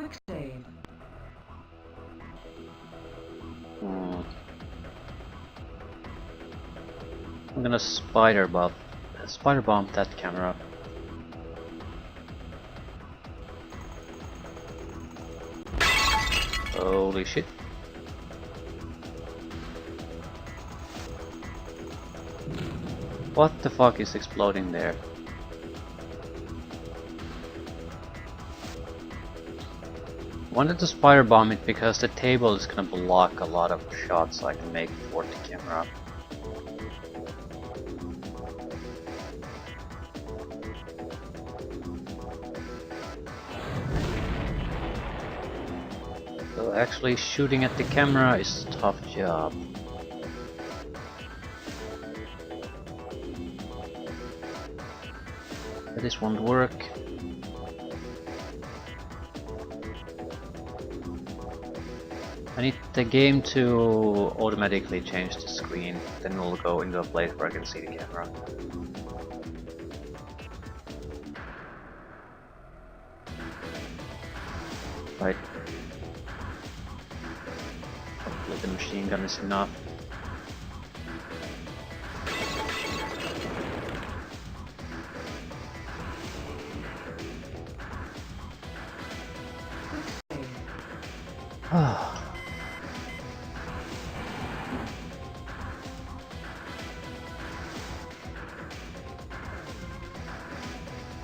Quick save. I'm gonna spider bomb that camera. Holy shit. What the fuck is exploding there? Wanted to spider bomb it because the table is gonna block a lot of shots I can make toward the camera. So actually shooting at the camera is a tough job. But this won't work. I need the game to automatically change the screen, then we'll go into a place where I can see the camera. Right. Hopefully the machine gun is enough.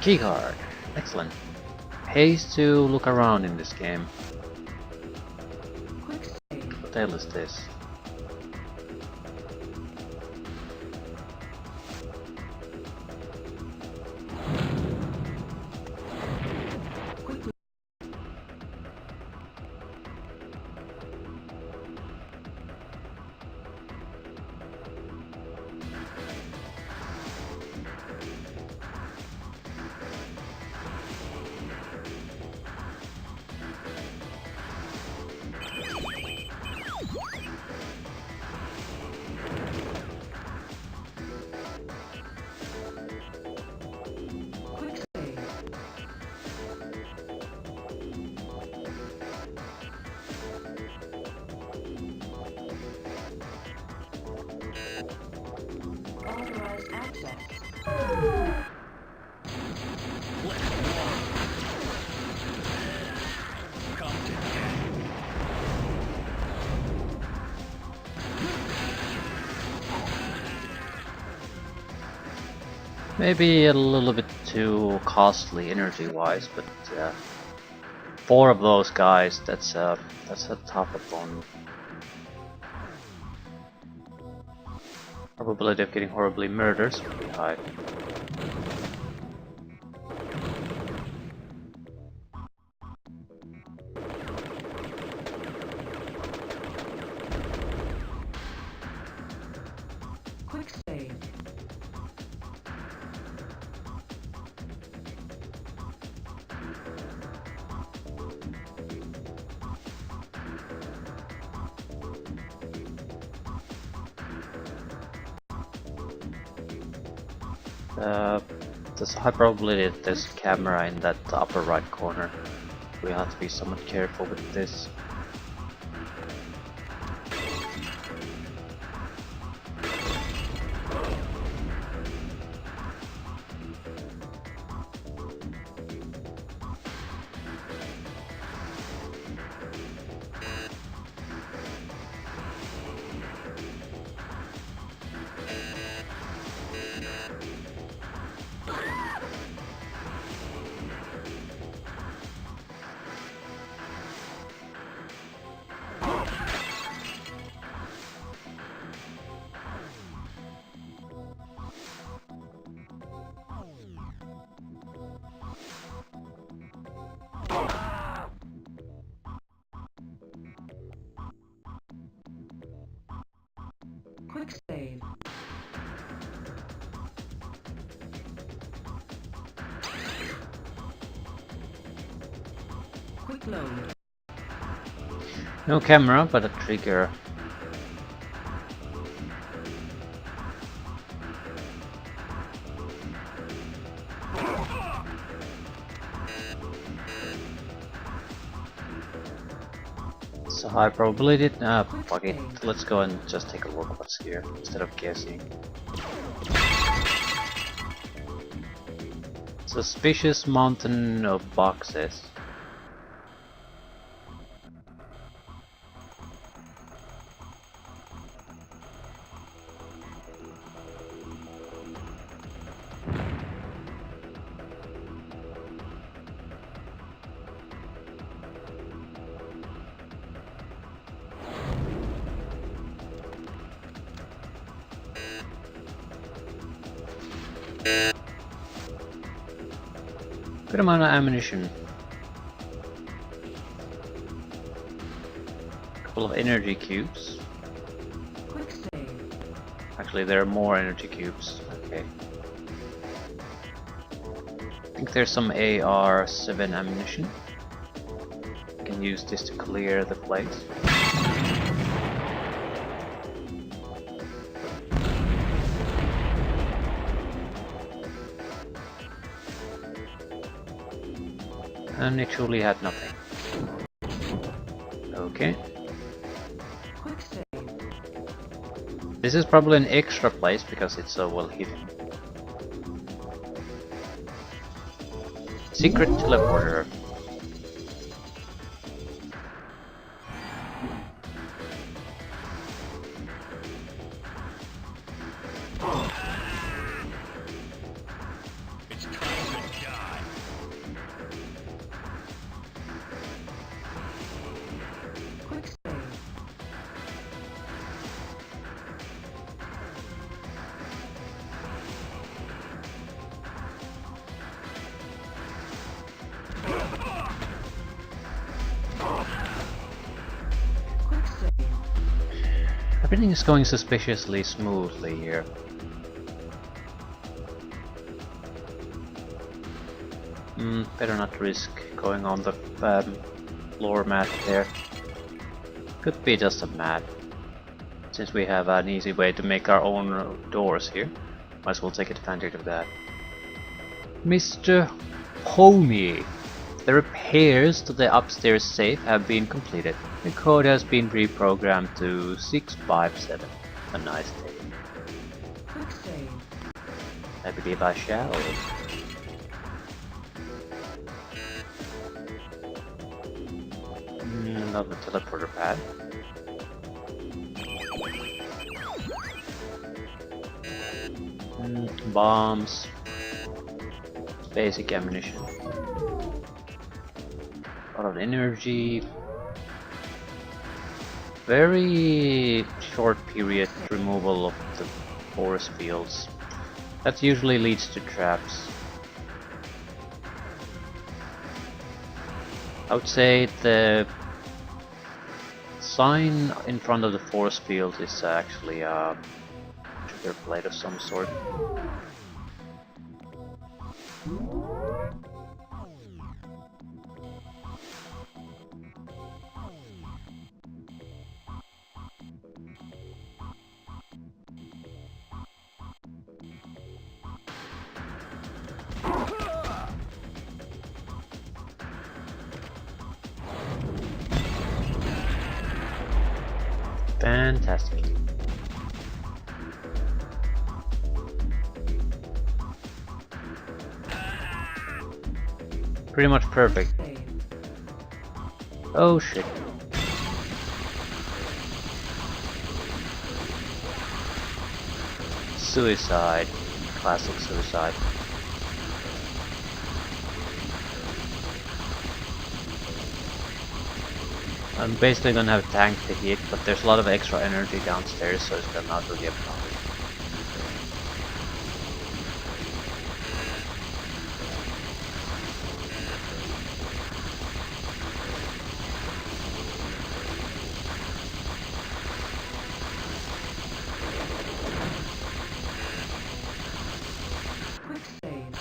Keycard. Excellent. Pays to look around in this game. What the hell is this? Authorized access. Maybe a little bit too costly energy-wise, but 4 of those guys, that's a tough opponent. Probability of getting horribly murdered is pretty high. Quick save. There's a high probability that there's a camera in that upper right corner. We have to be somewhat careful with this. Quick save. Quick load. No camera, but a trigger. a high probability. Fuck it. Let's go and just take a look what's here instead of guessing. Suspicious mountain of boxes. Good amount of ammunition. Couple of energy cubes. Quick save. Actually, there are more energy cubes. Okay. I think there's some AR-7 ammunition. Can use this to clear the place. And actually had nothing. Okay. Quick save. This is probably an extra place because it's so well hidden. Secret teleporter. Quick save. Quick save. Everything is going suspiciously smoothly here. Better not risk going on the floor mat there. Could be just a mat. Since we have an easy way to make our own doors here, might as well take advantage of that. Mr. Homie, the repairs to the upstairs safe have been completed. The code has been reprogrammed to 657. A nice day. Quick save. I believe I shall. Another teleporter pad. Bombs. Basic ammunition. A lot of energy. Very short period removal of the force fields. That usually leads to traps. I would say the sign in front of the force field is actually a trigger plate of some sort. Fantastic. Pretty much perfect. Save. Oh shit. Suicide. Classic suicide. I'm basically gonna have a tank to hit, but there's a lot of extra energy downstairs, so it's gonna not really a problem. Quick save.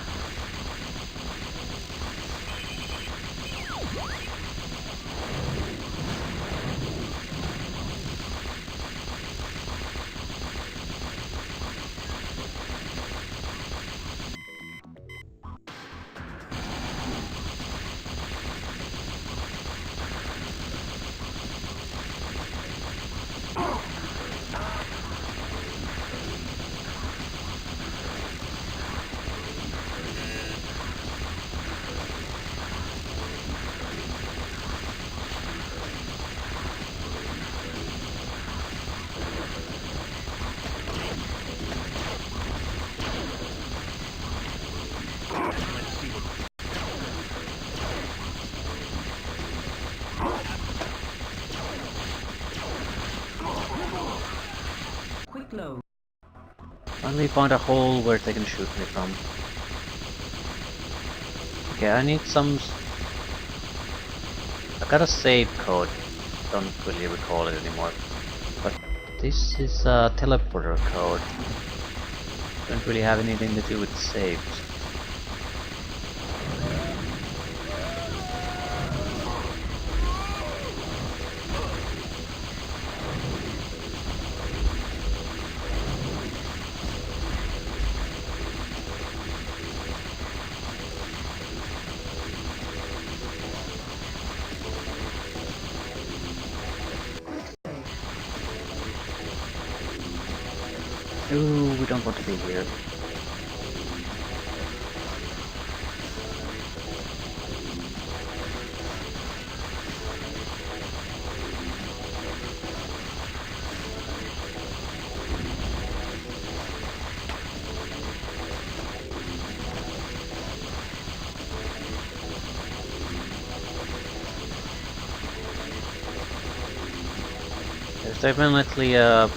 finally found a hole where they can shoot me from. Okay, I need some... I got a save code. Don't really recall it anymore. But this is a teleporter code. Don't really have anything to do with saves. Ooh, we don't want to be here. There's definitely a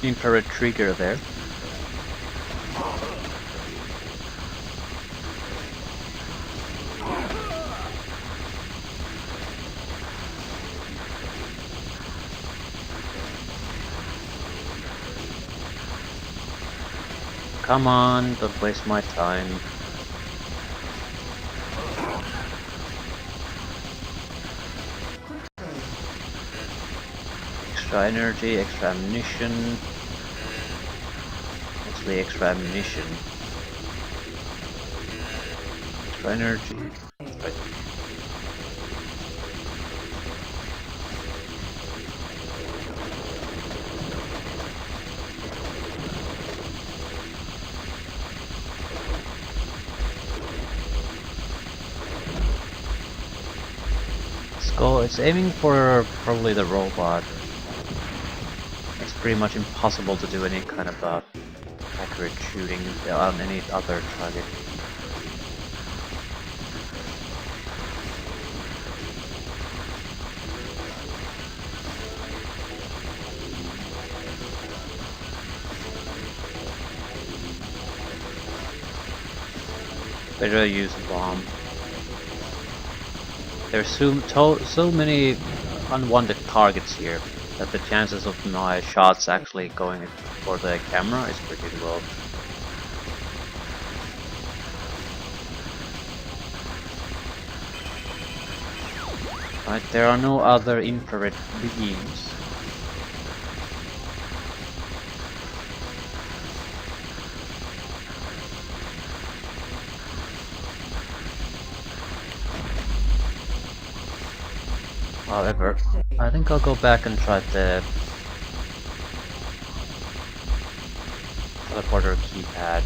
infrared trigger there. Come on, don't waste my time. Extra energy, extra ammunition. Mostly extra ammunition. Extra energy. Right. Let's go. It's aiming for probably the robot. It's pretty much impossible to do any kind of accurate shooting on any other target. Better use a bomb. There's so many unwanted targets here that the chances of my shots actually going for the camera is pretty low. Right, there are no other infrared beams. However, I think I'll go back and try the teleporter keypad.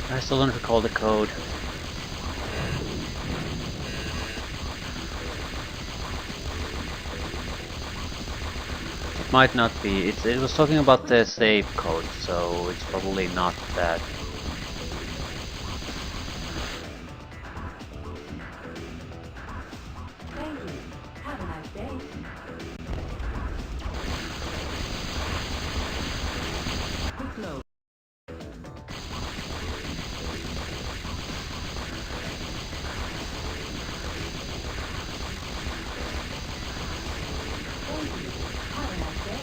I still don't recall the code. It might not be. It was talking about the save code, so it's probably not that. Thank you. Have a nice day. Quick load. Thank you. Have a nice day.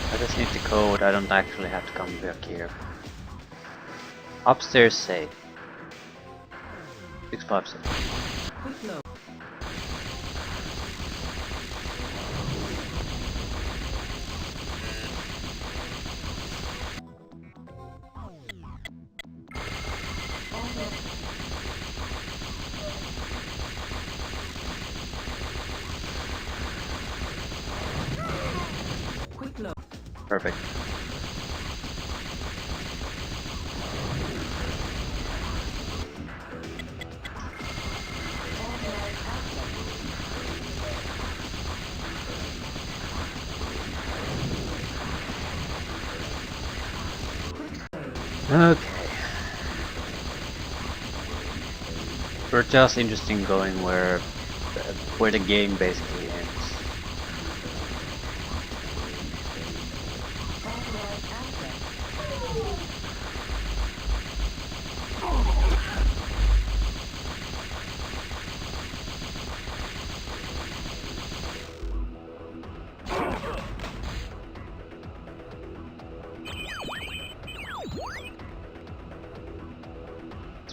I just need the code. I don't actually have to come back here. Upstairs safe. 656. Quick load. Quick load. Perfect. Okay. We're just interesting going where the game basically ends. Authorized access.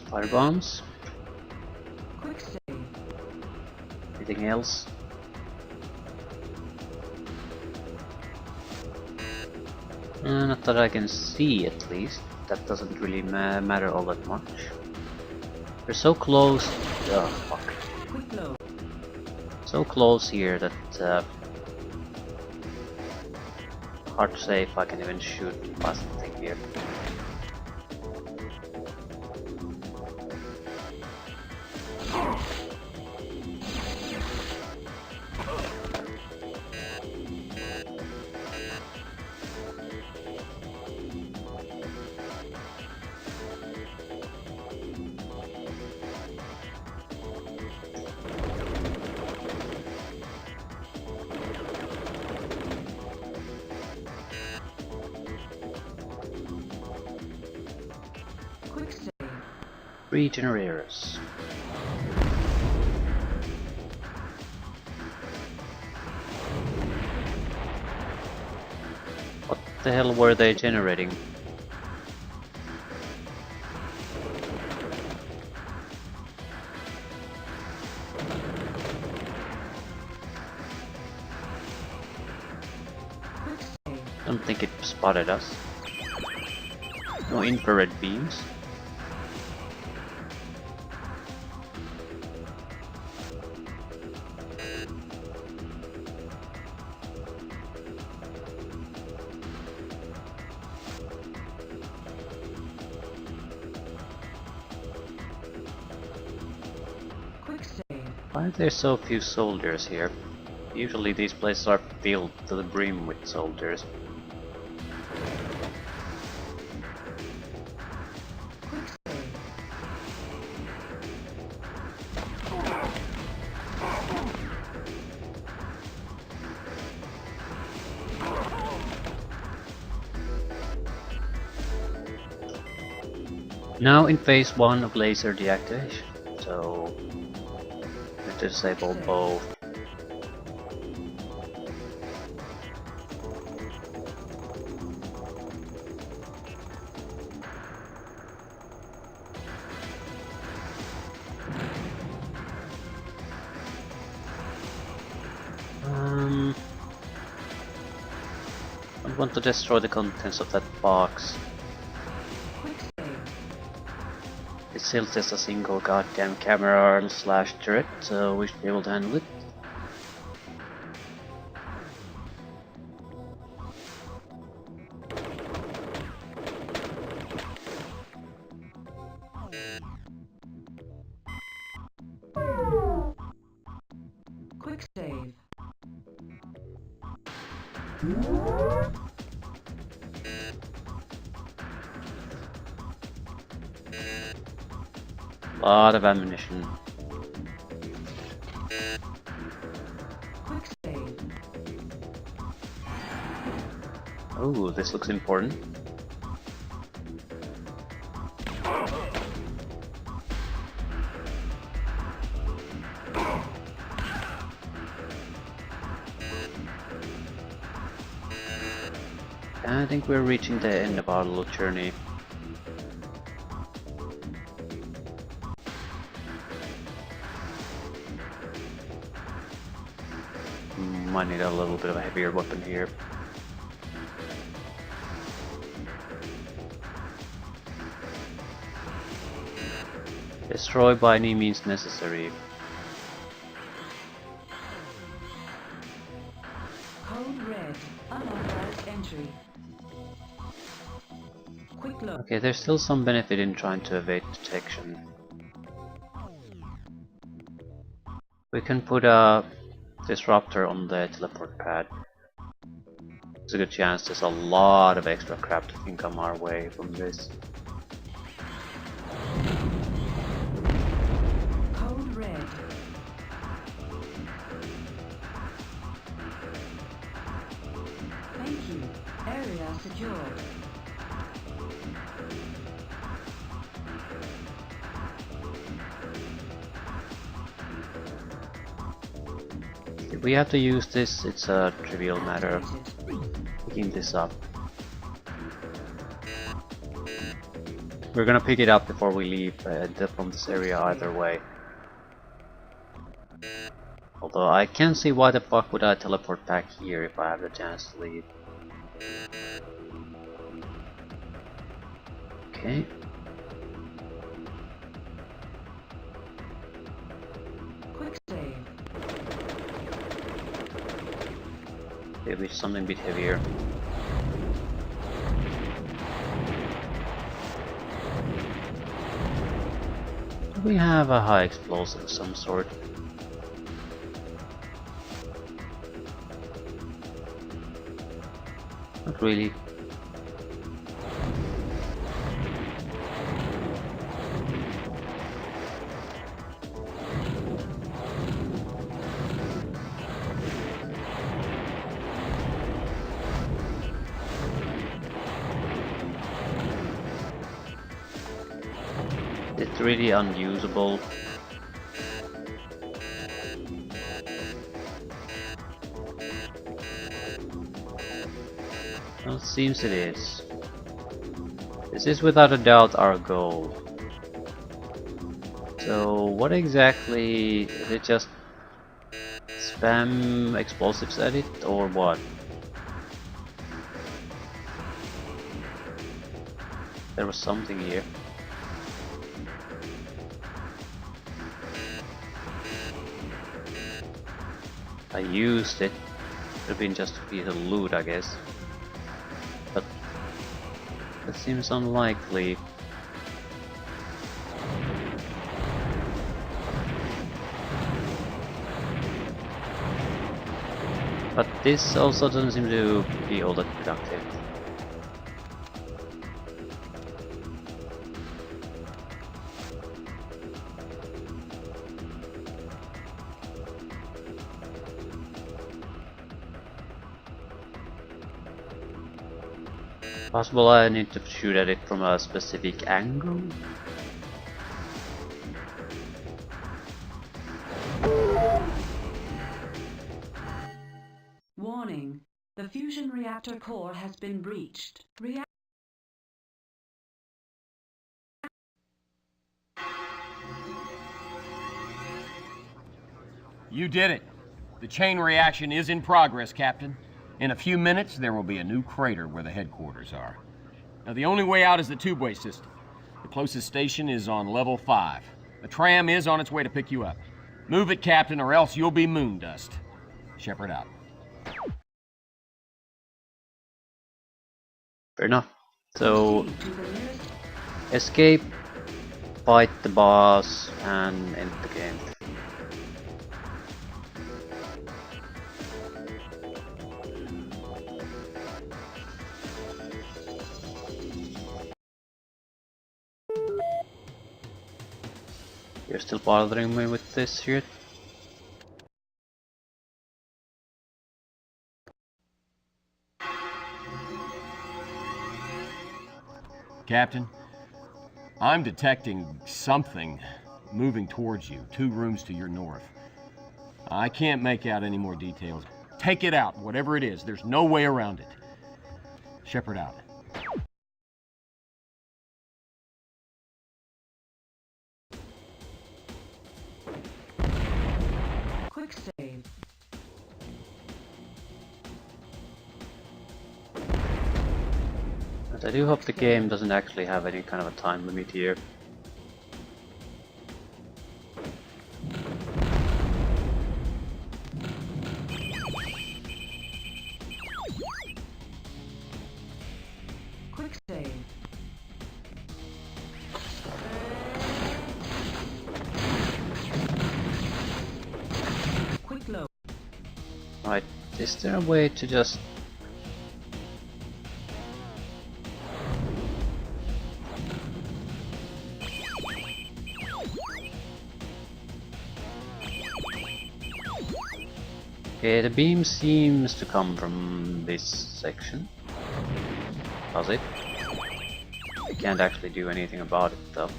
Fire bombs. Quick save. Anything else? Not that I can see, at least. That doesn't really matter all that much. We're so close. Oh fuck! Quick load. So close here that hard to say if I can even shoot past the thing here. Quick save. 3 generators. What the hell were they generating? Quick save. Don't think it spotted us. No infrared beams. Quick save. Why are there so few soldiers here? Usually these places are filled to the brim with soldiers. Quick save. Now in phase 1 of laser deactivation, so we have to disable both. I want to destroy the contents of that box. Quick save. It's still just a single goddamn camera slash turret, so we should be able to handle it. Quick save. Lot of ammunition. Quick save. Oh, this looks important. I think we're reaching the end of our little journey. Might need a little bit of a heavier weapon here. Destroy by any means necessary. Code red. Unauthorized entry. Quick load. Okay, there's still some benefit in trying to evade detection. We can put a disruptor on the teleport pad. There's a good chance there's a lot of extra crap that can come our way from this. we have to use this, it's a trivial matter of Activated. picking this up. We're gonna pick it up before we leave from this area either way. Although I can't see why the fuck would I teleport back here if I have the chance to leave. Okay. Quick save. Maybe something a bit heavier. We have a high explosive of some sort. Not really. It's really unusable. Well, it seems it is. This is without a doubt our goal. So what exactly is it? Just spam explosives at it or what? There was something here. I used it. Could have been just a piece of loot, I guess. But that seems unlikely. But this also doesn't seem to be all that productive. Possible I need to shoot at it from a specific angle? Warning. The fusion reactor core has been breached. You did it. The chain reaction is in progress, Captain. In a few minutes, there will be a new crater where the headquarters are. Now, the only way out is the tubeway system. The closest station is on level 5. The tram is on its way to pick you up. Move it, Captain, or else you'll be moon dust. Shepard out. Fair enough. So, Proceed to the nearest escape, fight the boss, and end the game. You're still bothering me with this shit? Captain, I'm detecting something moving towards you, 2 rooms to your north. I can't make out any more details. Take it out, whatever it is. There's no way around it. Shepard out. quick save. But I do hope the game doesn't actually have any kind of a time limit here. Quick save. Quick load. Right, is there a way to just... Okay, the beam seems to come from this section. Does it? I can't actually do anything about it though.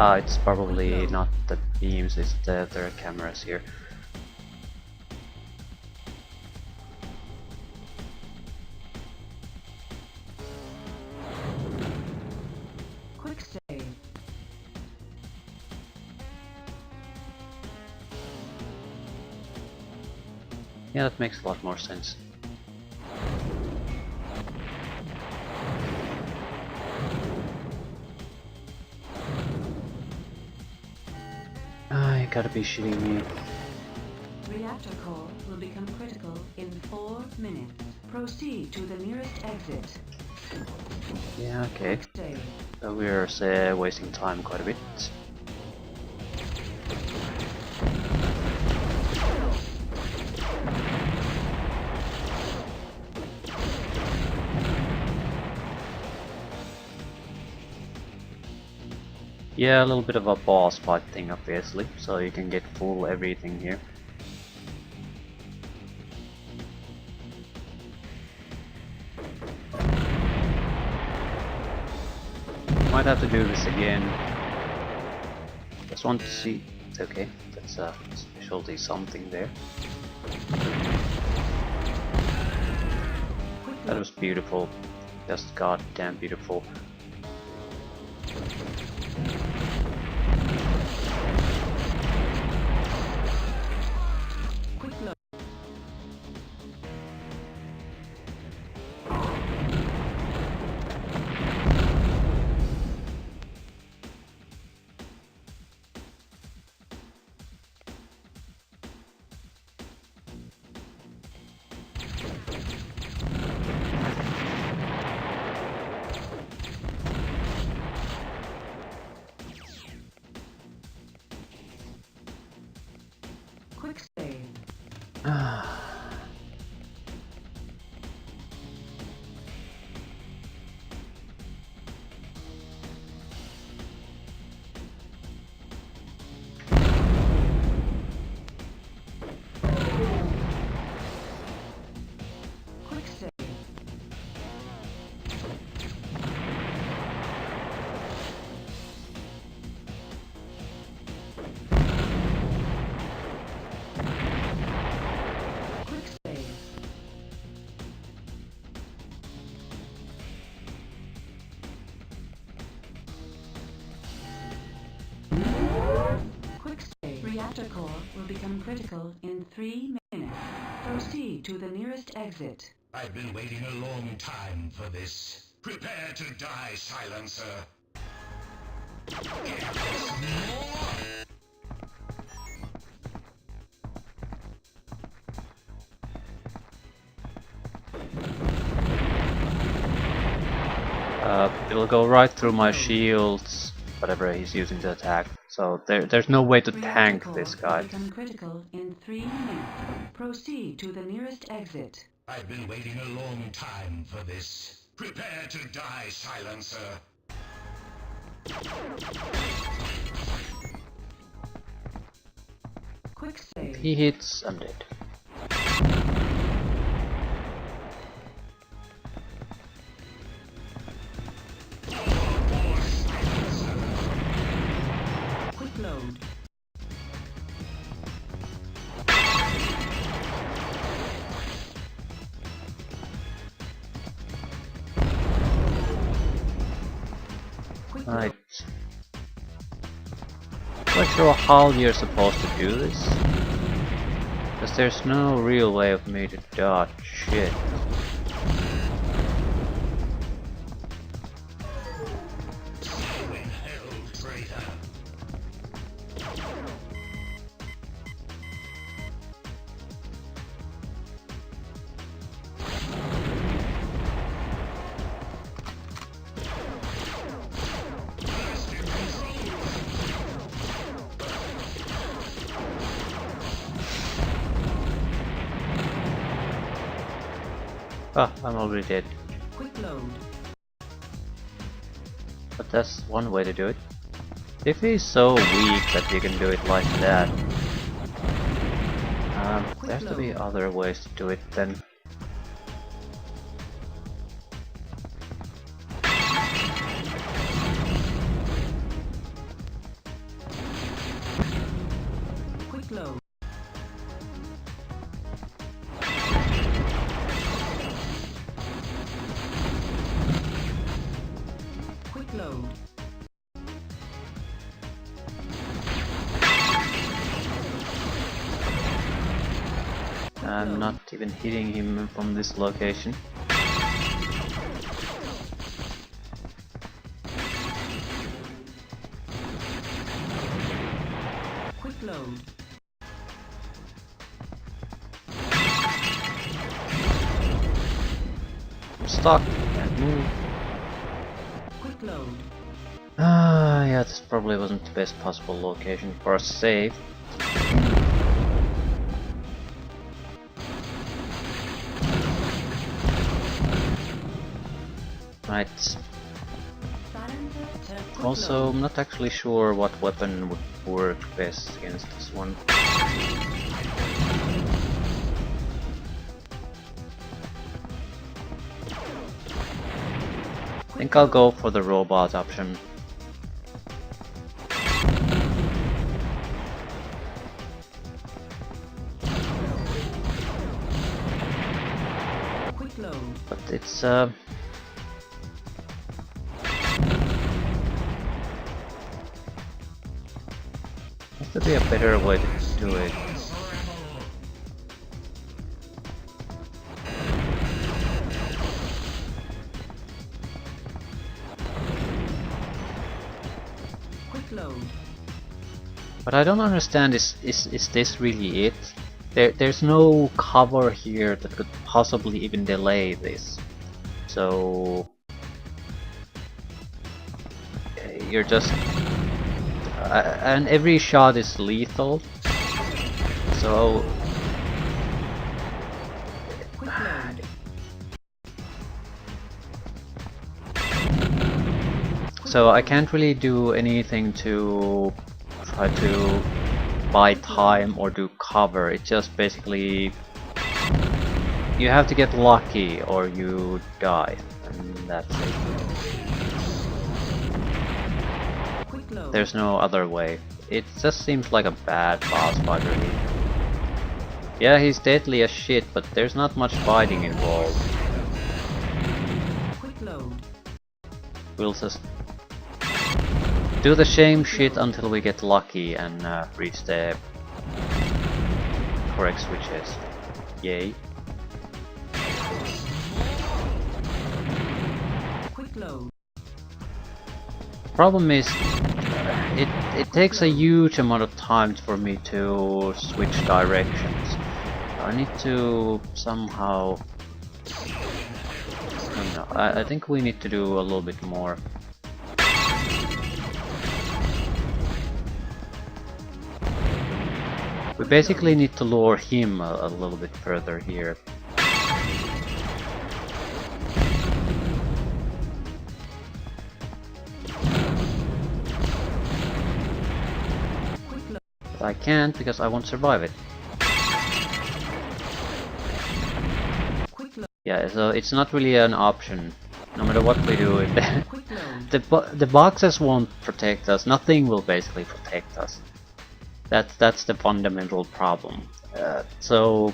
It's probably not the beams, it's the cameras here. Quick save. Yeah, that makes a lot more sense. You gotta be shitting me. Reactor core will become critical in 4 minutes. Proceed to the nearest exit. Yeah, okay. Quick save. So we're wasting time quite a bit. Yeah, a little bit of a boss fight thing obviously, so you can get full everything here. Might have to do this again. Just want to see. Okay, that's a specialty something there. That was beautiful. Just goddamn beautiful. Quick load. Quick save. Quick save. Quick save. Quick save. Reactor core will become critical in 3 minutes. Proceed to the nearest exit. I've been waiting a long time for this. Prepare to die, Silencer. Give us more! It'll go right through my shields, whatever he's using to attack. So there's no way to tank this guy. Become critical in 3 minutes. Proceed to the nearest exit. I've been waiting a long time for this. Prepare to die, Silencer. Quick save. He hits, I'm dead. Quick load. Quick load. Right. Not sure how you're supposed to do this. Because there's no real way of me to dodge shit. You in hell, traitor. Ah, I'm already dead. Quick load. But that's one way to do it. If he's so weak that you can do it like that, there has to be other ways to do it then. I'm not even hitting him from this location. Quick load. I'm stuck. Can't move. Quick load. Ah, yeah, this probably wasn't the best possible location for a save. Right. Also, I'm not actually sure what weapon would work best against this one. I think I'll go for the robot option. Quick load. But it's has to be a better way to do it. Quick load. But I don't understand, is this really it? There's no cover here that could possibly even delay this. So you're just and every shot is lethal. So Quick load. I can't really do anything to try to buy time or do cover. It's just basically you have to get lucky or you die, and that's it. Quick load. There's no other way. It just seems like a bad boss fight really. Yeah, he's deadly as shit, but there's not much fighting involved. Quick load. We'll just do the same shit until we get lucky and reach the correct switches. Yay. Quick load. Problem is, it takes a huge amount of time for me to switch directions. I need to somehow... I don't know, I think we need to do a little bit more. We basically need to lure him a little bit further here. But I can't because I won't survive it. Quick load. Yeah, so it's not really an option. No matter what we do, Quick load. the boxes won't protect us. Nothing will basically protect us. That's the fundamental problem. So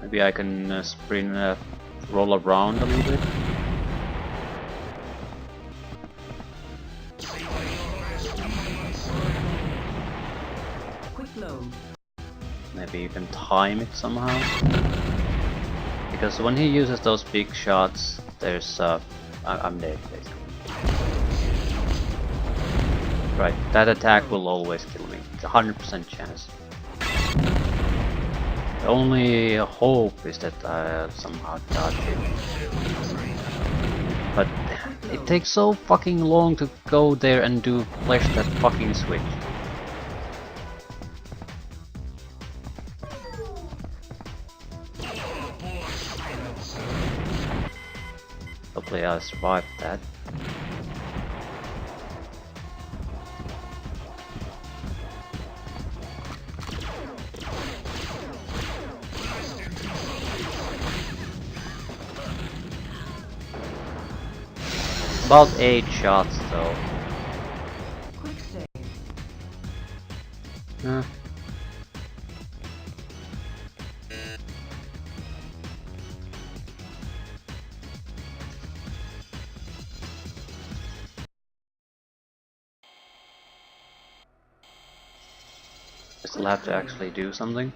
maybe I can sprint, roll around a little bit. Quick load. Maybe you can time it somehow. Because when he uses those big shots, there's I'm dead basically. Right, that attack will always kill me. It's a 100% chance. The only hope is that I somehow dodge it. But it takes so fucking long to go there and flash that fucking switch. Hopefully I'll survive that. About 8 shots though. Quick save. I still have to actually do something.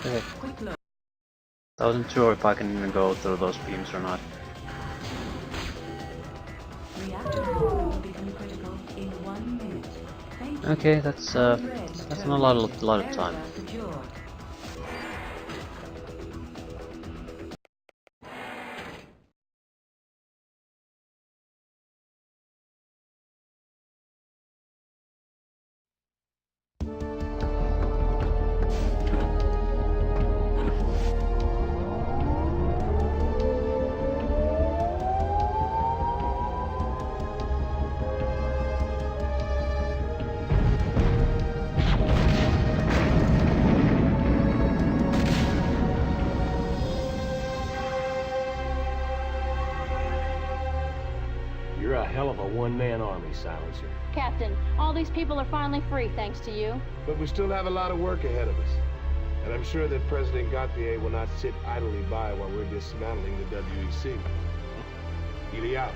Okay. I wasn't sure if I can even go through those beams or not. Reactor core will become critical in 1 minute. Thank you. Okay, that's not a lot of time. Secured. You're a hell of a one-man army, Silencer. Captain, all these people are finally free thanks to you. But we still have a lot of work ahead of us. And I'm sure that President Gauthier will not sit idly by while we're dismantling the WEC. Ely out.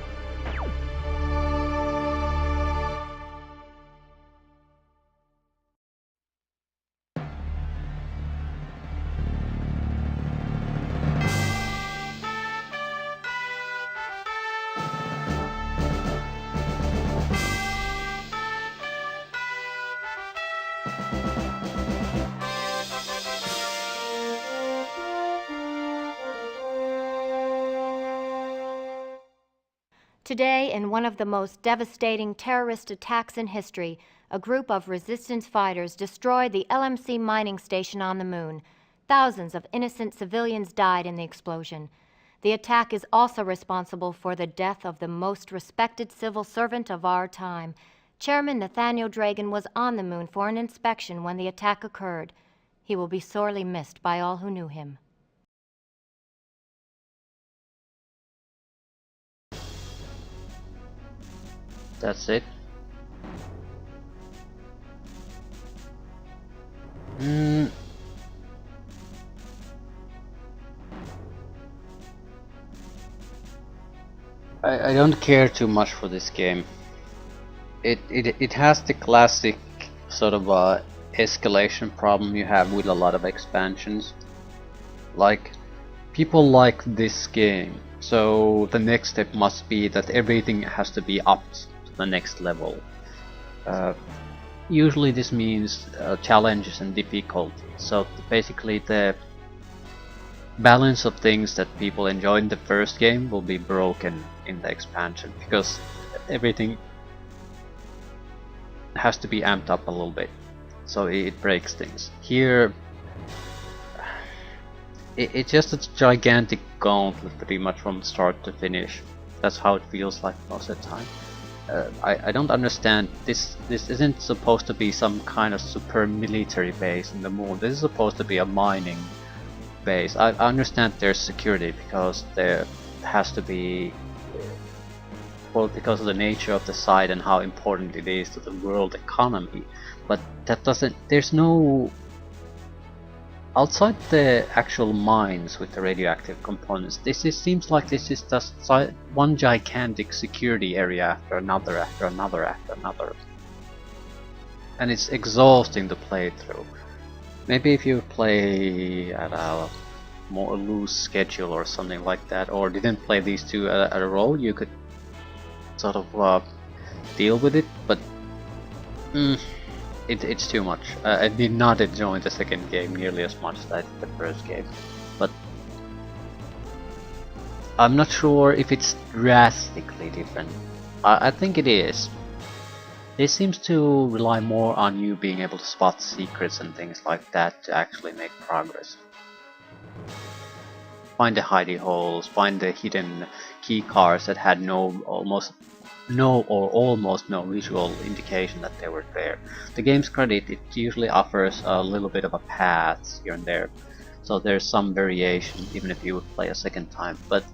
Today, in one of the most devastating terrorist attacks in history, a group of resistance fighters destroyed the LMC mining station on the moon. Thousands of innocent civilians died in the explosion. The attack is also responsible for the death of the most respected civil servant of our time. Chairman Nathaniel Draygan was on the moon for an inspection when the attack occurred. He will be sorely missed by all who knew him. That's it. I don't care too much for this game. It has the classic sort of escalation problem you have with a lot of expansions. Like, people like this game, so the next step must be that everything has to be upped to the next level. Usually this means challenges and difficulty. So basically the balance of things that people enjoy in the first game will be broken in the expansion, because everything has to be amped up a little bit, so it breaks things. Here it's just a gigantic gauntlet pretty much from start to finish. That's how it feels like most of the time. I don't understand. This isn't supposed to be some kind of super military base in the moon. This is supposed to be a mining base. I understand there's security because there has to be, well, because of the nature of the site and how important it is to the world economy. But that doesn't. There's no. Outside the actual mines with the radioactive components, seems like this is just one gigantic security area after another, after another, after another. And it's exhausting to play through. Maybe if you play at a more loose schedule or something like that, or didn't play these two at a row, you could sort of deal with it, but it's too much. I did not enjoy the second game nearly as much as I did the first game, but I'm not sure if it's drastically different. I think it is. This seems to rely more on you being able to spot secrets and things like that to actually make progress. Find the hidey holes, find the hidden key cards that had almost no visual indication that they were there. The game's credit, it usually offers a little bit of a path here and there, so there's some variation even if you would play a second time, but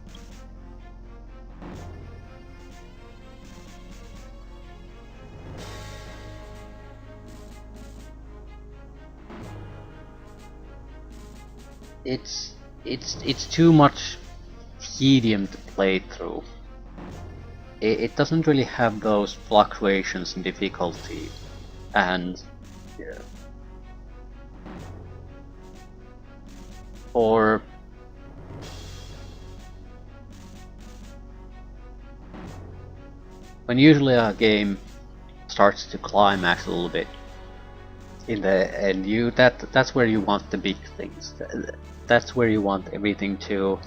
it's too much tedium to play through. It doesn't really have those fluctuations in difficulty, and or when usually a game starts to climax a little bit in the end, that's where you want the big things. That's where you want everything to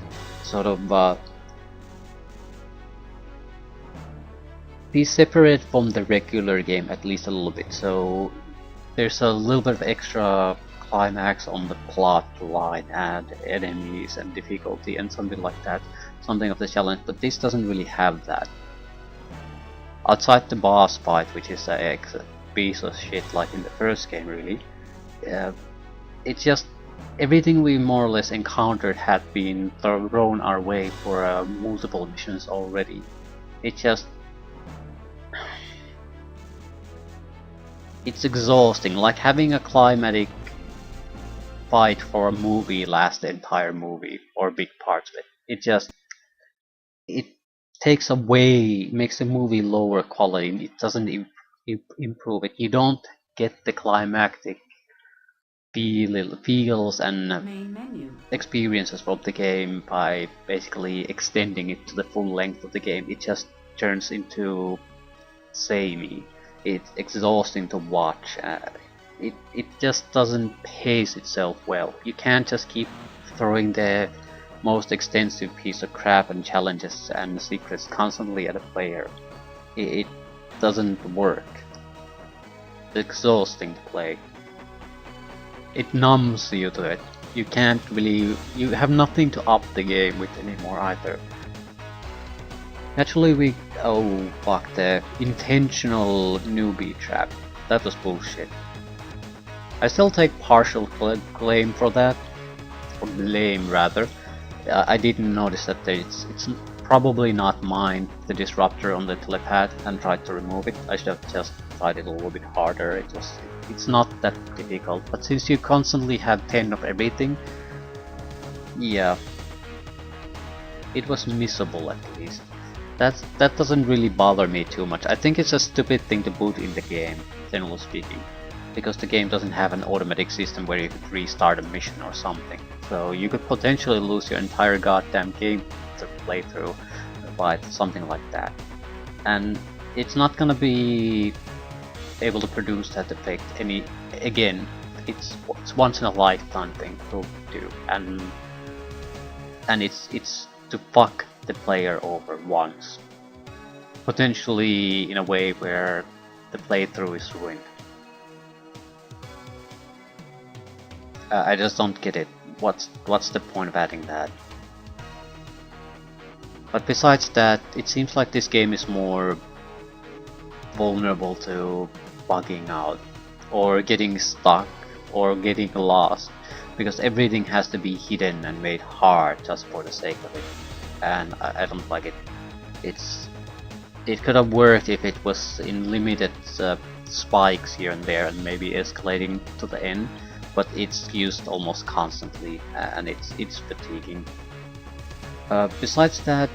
sort of be separate from the regular game at least a little bit, so there's a little bit of extra climax on the plot line and enemies and difficulty and something like that, something of the challenge, but this doesn't really have that. Outside the boss fight, which is a piece of shit like in the first game really, it's just everything we more or less encountered had been thrown our way for multiple missions already. It's exhausting, like having a climatic fight for a movie last the entire movie, or big parts of it. It takes away, makes the movie lower quality, it doesn't improve it. You don't get the climactic feels and Main menu. experiences from the game by basically extending it to the full length of the game. It just turns into samey. It's exhausting to watch. It just doesn't pace itself well. You can't just keep throwing the most extensive piece of crap and challenges and secrets constantly at a player. It doesn't work. It's exhausting to play. It numbs you to it. You can't really, you have nothing to up the game with anymore either. Naturally oh fuck, the intentional newbie trap. That was bullshit. I still take partial claim for that, or blame rather. I didn't notice that it's probably not mine, the disruptor on the telepad, and tried to remove it. I should have just tried it a little bit harder. It's not that difficult, but since you constantly have 10 of everything, yeah, it was missable at least. That doesn't really bother me too much. I think it's a stupid thing to boot in the game, generally speaking, because the game doesn't have an automatic system where you could restart a mission or something. So you could potentially lose your entire goddamn game to play through by something like that. And it's not gonna be able to produce that effect again. It's once in a lifetime thing to do, and it's to fuck the player over once, potentially in a way where the playthrough is ruined. I just don't get it. What's the point of adding that? But besides that, it seems like this game is more vulnerable to bugging out, or getting stuck, or getting lost, because everything has to be hidden and made hard just for the sake of it, and I don't like it. It could have worked if it was in limited spikes here and there and maybe escalating to the end, but it's used almost constantly and it's fatiguing. Besides that,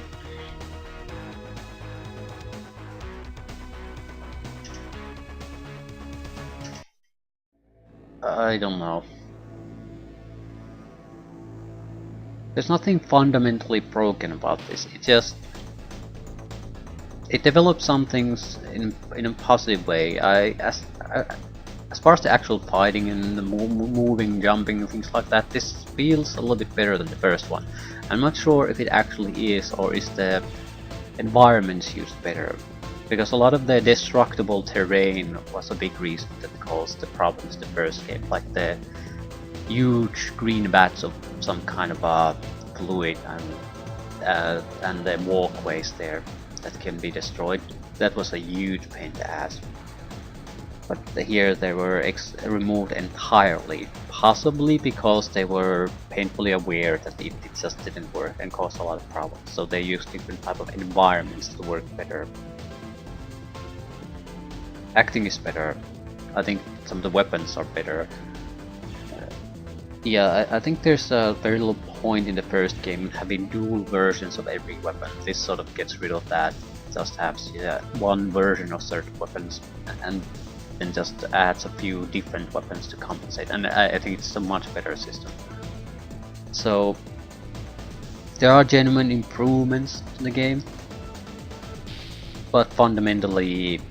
I don't know. There's nothing fundamentally broken about this. It develops some things in a positive way. As far as the actual fighting and the moving, jumping, and things like that, this feels a little bit better than the first one. I'm not sure if it actually is, or is the environments used better, because a lot of the destructible terrain was a big reason that caused the problems in the first game, like the huge green vats of some kind of a fluid and the walkways there that can be destroyed. That was a huge pain in the ass. But here they were removed entirely, possibly because they were painfully aware that it just didn't work and caused a lot of problems. So they used different type of environments to work better. Acting is better. I think some of the weapons are better. Yeah, I think there's a very little point in the first game having dual versions of every weapon. This sort of gets rid of that. Just has one version of certain weapons and then just adds a few different weapons to compensate. And I think it's a much better system. So there are genuine improvements in the game, but fundamentally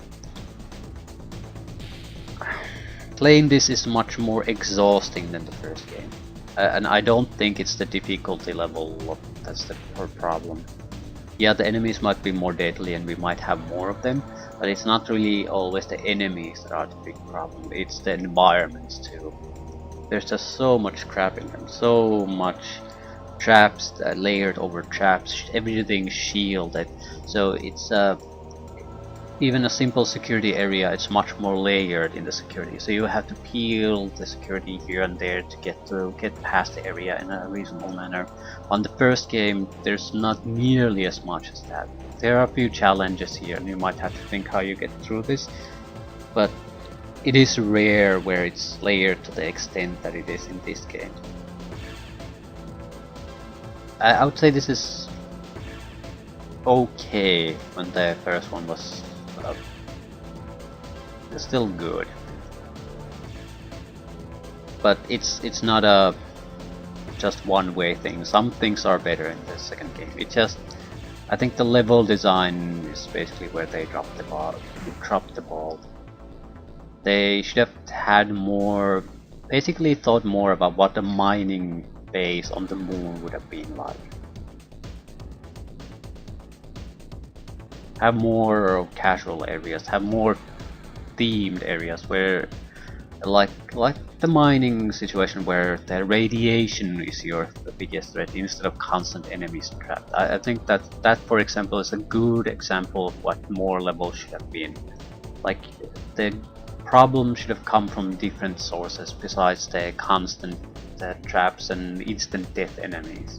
playing this is much more exhausting than the first game, and I don't think it's the difficulty level that's the problem. Yeah, the enemies might be more deadly and we might have more of them, but it's not really always the enemies that are the big problem, it's the environments too. There's just so much crap in them, so much traps, layered over traps, everything shielded, so it's even a simple security area, it's much more layered in the security, so you have to peel the security here and there to get past the area in a reasonable manner. On the first game, there's not nearly as much as that. There are a few challenges here and you might have to think how you get through this, but it is rare where it's layered to the extent that it is in this game. I would say this is okay when the first one was still good, but it's not a just one way thing. Some things are better in the second game. I think the level design is basically where they dropped the ball. They should have had more, basically thought more about what the mining base on the moon would have been like. Have more casual areas, have more themed areas where, like the mining situation, where the radiation is your biggest threat instead of constant enemies trapped. I think that for example is a good example of what more levels should have been. Like the problem should have come from different sources besides the constant traps and instant death enemies.